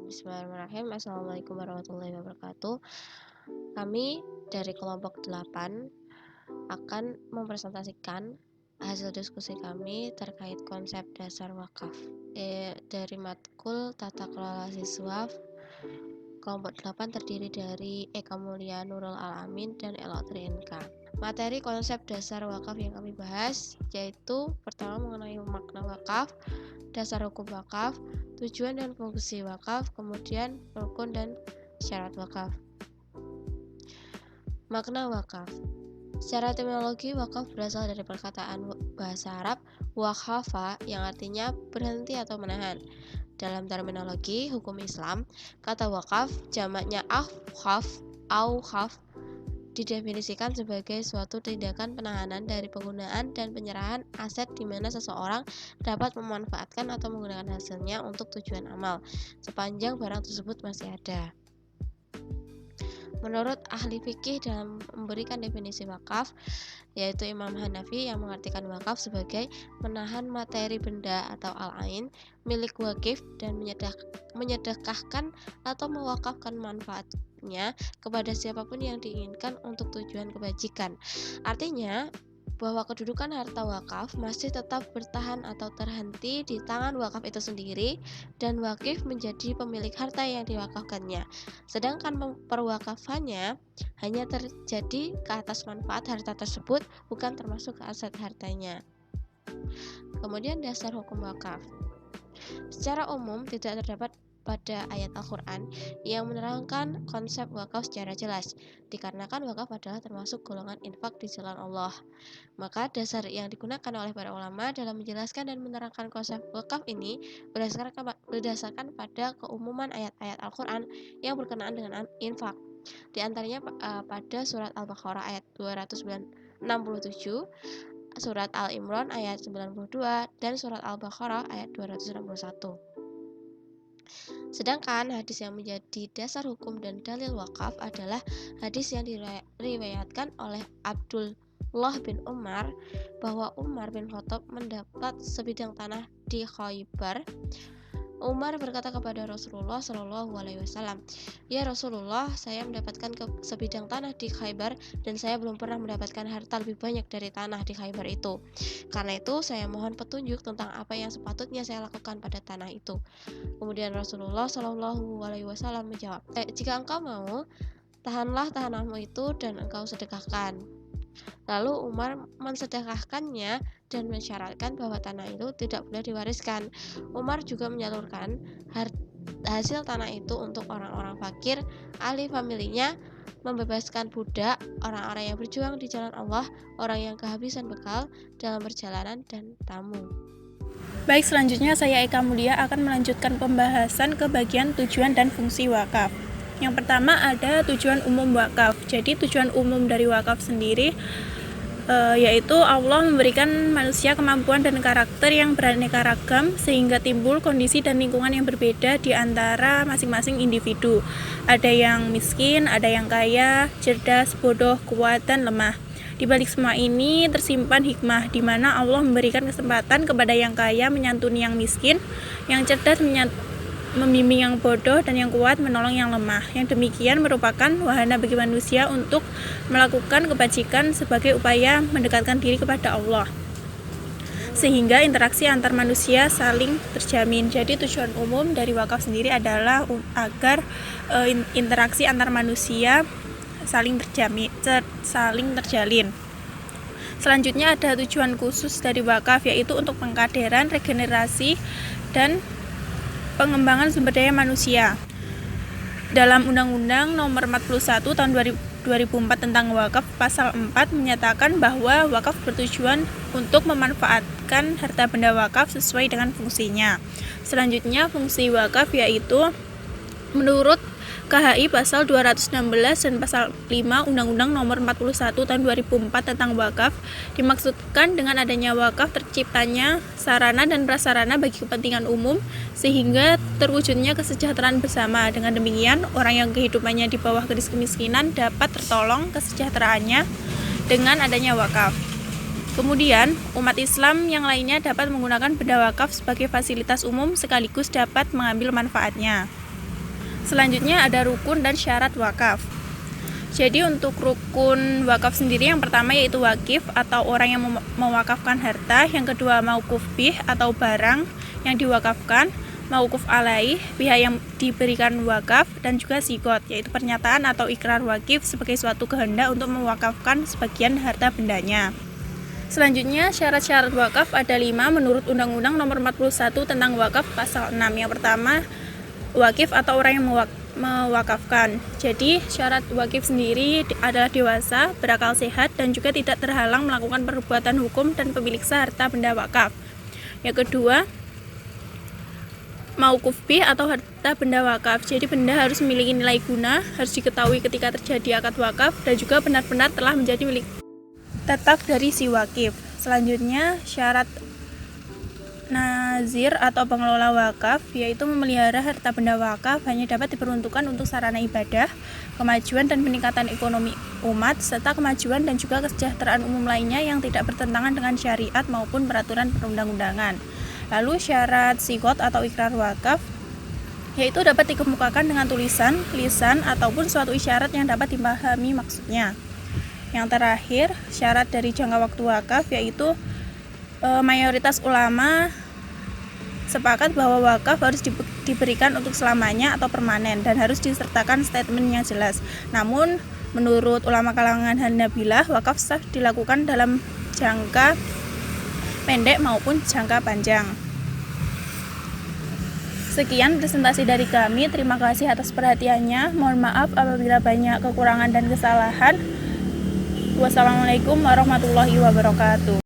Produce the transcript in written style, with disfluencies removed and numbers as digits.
Bismillahirrahmanirrahim. Assalamualaikum warahmatullahi wabarakatuh. Kami dari kelompok 8 akan mempresentasikan hasil diskusi kami terkait konsep dasar wakaf dari matkul Tata Kelola Siswa. Kelompok 8 terdiri dari Eka Mulia, Nurul Alamin, dan Elo Trienka. Materi konsep dasar wakaf yang kami bahas yaitu pertama mengenai makna wakaf, dasar hukum wakaf, tujuan dan fungsi wakaf, kemudian rukun dan syarat wakaf. Makna wakaf. Secara etimologi, wakaf berasal dari perkataan bahasa Arab waqafa yang artinya berhenti atau menahan. Dalam terminologi hukum Islam, kata wakaf jamaknya auqaf didefinisikan sebagai suatu tindakan penahanan dari penggunaan dan penyerahan aset di mana seseorang dapat memanfaatkan atau menggunakan hasilnya untuk tujuan amal, sepanjang barang tersebut masih ada. Menurut ahli fikih dalam memberikan definisi wakaf, yaitu Imam Hanafi yang mengartikan wakaf sebagai menahan materi benda atau al-ain milik wakif dan menyedekahkan atau mewakafkan manfaatnya kepada siapapun yang diinginkan untuk tujuan kebajikan. Artinya bahwa kedudukan harta wakaf masih tetap bertahan atau terhenti di tangan wakaf itu sendiri dan wakif menjadi pemilik harta yang diwakafkannya. Sedangkan perwakafannya hanya terjadi ke atas manfaat harta tersebut, bukan termasuk ke aset hartanya. Kemudian dasar hukum wakaf. Secara umum tidak terdapat pada ayat Al-Quran yang menerangkan konsep wakaf secara jelas, dikarenakan wakaf adalah termasuk golongan infak di jalan Allah. Maka dasar yang digunakan oleh para ulama dalam menjelaskan dan menerangkan konsep wakaf ini berdasarkan pada keumuman ayat-ayat Al-Quran yang berkenaan dengan infak. Di antaranya pada surat Al-Baqarah ayat 267, surat Al-Imran ayat 92, dan surat Al-Baqarah ayat 261. Sedangkan hadis yang menjadi dasar hukum dan dalil wakaf adalah hadis yang diriwayatkan oleh Abdullah bin Umar bahwa Umar bin Khattab mendapat sebidang tanah di Khaybar. Umar berkata kepada Rasulullah SAW, "Ya Rasulullah, saya mendapatkan sebidang tanah di Khaybar dan saya belum pernah mendapatkan harta lebih banyak dari tanah di Khaybar itu. Karena itu saya mohon petunjuk tentang apa yang sepatutnya saya lakukan pada tanah itu." Kemudian Rasulullah SAW menjawab, "Jika engkau mau, tahanlah tanahmu itu dan engkau sedekahkan." Lalu Umar mensedekahkannya dan mensyaratkan bahwa tanah itu tidak boleh diwariskan. Umar juga menyalurkan hasil tanah itu untuk orang-orang fakir, ahli familinya, membebaskan budak, orang-orang yang berjuang di jalan Allah, orang yang kehabisan bekal dalam perjalanan, dan tamu. Baik, selanjutnya saya Eka Mulia akan melanjutkan pembahasan ke bagian tujuan dan fungsi wakaf. Yang pertama ada tujuan umum wakaf. Jadi tujuan umum dari wakaf sendiri yaitu Allah memberikan manusia kemampuan dan karakter yang beraneka ragam sehingga timbul kondisi dan lingkungan yang berbeda di antara masing-masing individu. Ada yang miskin, ada yang kaya, cerdas, bodoh, kuat, dan lemah. Di balik semua ini tersimpan hikmah di mana Allah memberikan kesempatan kepada yang kaya menyantuni yang miskin, yang cerdas membimbing yang bodoh, dan yang kuat menolong yang lemah. Yang demikian merupakan wahana bagi manusia untuk melakukan kebajikan sebagai upaya mendekatkan diri kepada Allah, sehingga interaksi antar manusia saling terjamin. Jadi tujuan umum dari wakaf sendiri adalah agar interaksi antar manusia saling terjalin. Selanjutnya ada tujuan khusus dari wakaf, yaitu untuk pengkaderan, regenerasi, dan pengembangan sumber daya manusia. Dalam Undang-Undang Nomor 41 Tahun 2004 tentang wakaf, pasal 4 menyatakan bahwa wakaf bertujuan untuk memanfaatkan harta benda wakaf sesuai dengan fungsinya. Selanjutnya fungsi wakaf yaitu menurut KHI pasal 216 dan pasal 5 Undang-Undang Nomor 41 Tahun 2004 tentang wakaf, dimaksudkan dengan adanya wakaf terciptanya sarana dan prasarana bagi kepentingan umum sehingga terwujudnya kesejahteraan bersama. Dengan demikian, orang yang kehidupannya di bawah garis kemiskinan dapat tertolong kesejahteraannya dengan adanya wakaf. Kemudian, umat Islam yang lainnya dapat menggunakan benda wakaf sebagai fasilitas umum sekaligus dapat mengambil manfaatnya. Selanjutnya ada rukun dan syarat wakaf. Jadi untuk rukun wakaf sendiri yang pertama yaitu wakif atau orang yang mewakafkan harta, yang kedua mauquf bih atau barang yang diwakafkan, mauquf alaih pihak yang diberikan wakaf, dan juga sigot yaitu pernyataan atau ikrar wakif sebagai suatu kehendak untuk mewakafkan sebagian harta bendanya. Selanjutnya syarat-syarat wakaf ada 5 menurut Undang-Undang Nomor 41 tentang wakaf pasal 6. Yang pertama wakif atau orang yang mewakafkan. Jadi syarat wakif sendiri adalah dewasa, berakal sehat, dan juga tidak terhalang melakukan perbuatan hukum dan pemilik sah harta benda wakaf. Yang kedua mauquf bih atau harta benda wakaf. Jadi benda harus memiliki nilai guna, harus diketahui ketika terjadi akad wakaf, dan juga benar-benar telah menjadi milik tetap dari si wakif. Selanjutnya syarat nazir atau pengelola wakaf, yaitu memelihara harta benda wakaf hanya dapat diperuntukkan untuk sarana ibadah, kemajuan dan peningkatan ekonomi umat, serta kemajuan dan juga kesejahteraan umum lainnya yang tidak bertentangan dengan syariat maupun peraturan perundang-undangan. Lalu syarat sigot atau ikrar wakaf, yaitu dapat dikemukakan dengan tulisan, lisan, ataupun suatu isyarat yang dapat dipahami maksudnya. Yang terakhir, syarat dari jangka waktu wakaf, yaitu mayoritas ulama sepakat bahwa wakaf harus diberikan untuk selamanya atau permanen dan harus disertakan statement yang jelas. Namun, menurut ulama kalangan Hanabilah, wakaf sah dilakukan dalam jangka pendek maupun jangka panjang. Sekian presentasi dari kami. Terima kasih atas perhatiannya. Mohon maaf apabila banyak kekurangan dan kesalahan. Wassalamualaikum warahmatullahi wabarakatuh.